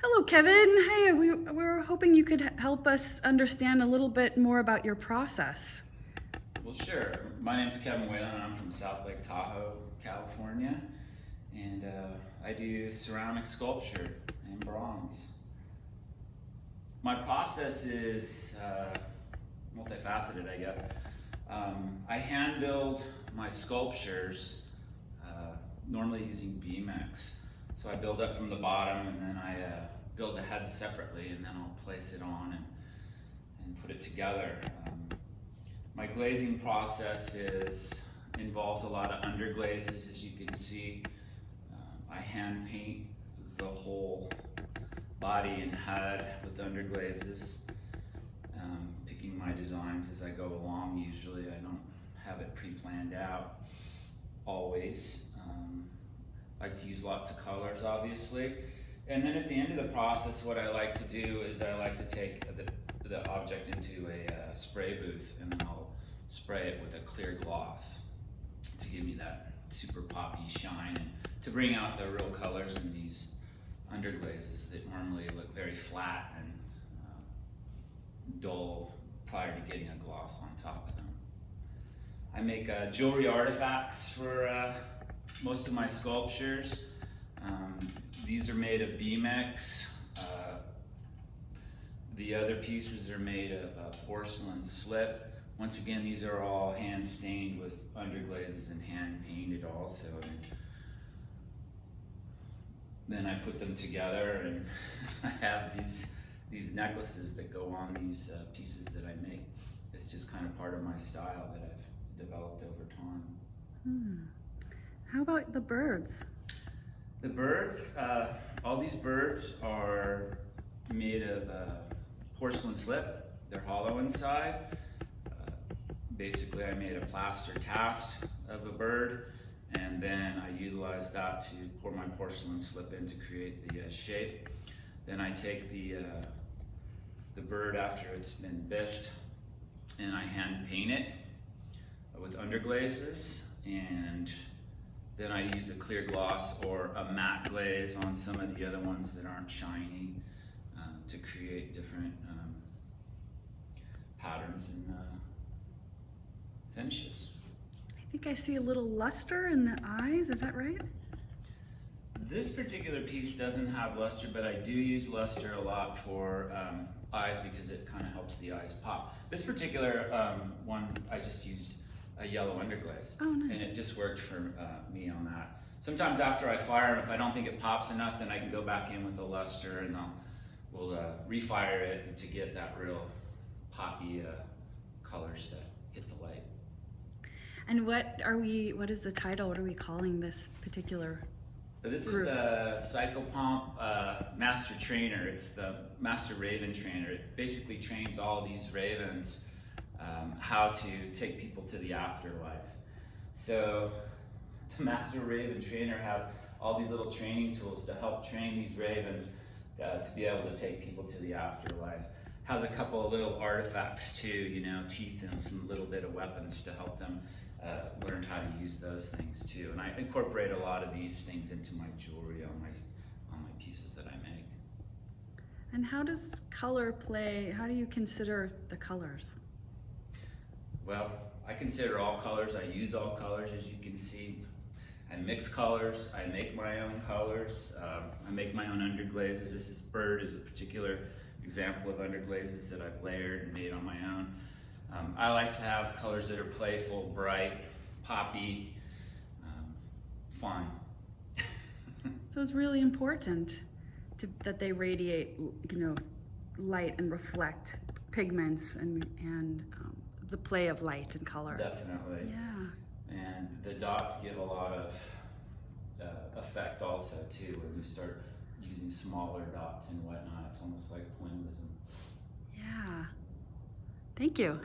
Hello, Kevin. Hey, we were hoping you could help us understand a little bit more about your process. Well, sure. My name's Kevin Whalen, and I'm from South Lake Tahoe, California, and I do ceramic sculpture and bronze. My process is multifaceted, I guess. I hand build my sculptures, normally using BMX. So I build up from the bottom, and then I build the head separately, and then I'll place it on and put it together. My glazing process involves a lot of underglazes, as you can see. I hand paint the whole body and head with underglazes, picking my designs as I go along. Usually I don't have it pre-planned out, always. Like to use lots of colors, obviously. And then at the end of the process, what I like to do is I like to take the object into a spray booth, and then I'll spray it with a clear gloss to give me that super poppy shine and to bring out the real colors in these underglazes that normally look very flat and dull prior to getting a gloss on top of them. I make jewelry artifacts for most of my sculptures. These are made of BMX. The other pieces are made of porcelain slip. Once again, these are all hand stained with underglazes and hand painted also. And then I put them together, and I have these necklaces that go on these pieces that I make. It's just kind of part of my style that I've developed over time. How about the birds? The birds, all these birds are made of porcelain slip. They're hollow inside. Basically, I made a plaster cast of a bird, and then I utilized that to pour my porcelain slip in to create the shape. Then I take the bird after it's been bisqued, and I hand paint it with underglazes, and then I use a clear gloss or a matte glaze on some of the other ones that aren't shiny to create different patterns and finishes. I think I see a little luster in the eyes, is that right? This particular piece doesn't have luster, but I do use luster a lot for eyes because it kind of helps the eyes pop. This particular one, I just used a yellow underglaze. Oh, nice. And it just worked for me on that. Sometimes after I fire them, if I don't think it pops enough, then I can go back in with a luster, and we'll refire it to get that real poppy colors to hit the light. And what is the title? What are we calling this particular This group? is the Cyclopomp Master Trainer. It's the Master Raven Trainer. It basically trains all these ravens how to take people to the afterlife. So the Master Raven Trainer has all these little training tools to help train these ravens to be able to take people to the afterlife. Has a couple of little artifacts too, you know, teeth and some little bit of weapons to help them learn how to use those things too. And I incorporate a lot of these things into my jewelry on my pieces that I make. And how does color play? How do you consider the colors? Well, I consider all colors. I use all colors, as you can see. I mix colors. I make my own colors. I make my own underglazes. This bird is a particular example of underglazes that I've layered and made on my own. I like to have colors that are playful, bright, poppy, fun. So it's really important that they radiate, light and reflect pigments and the play of light and color. Definitely. Yeah. And the dots give a lot of effect also too when you start using smaller dots and whatnot. It's almost like pointillism. Yeah. Thank you.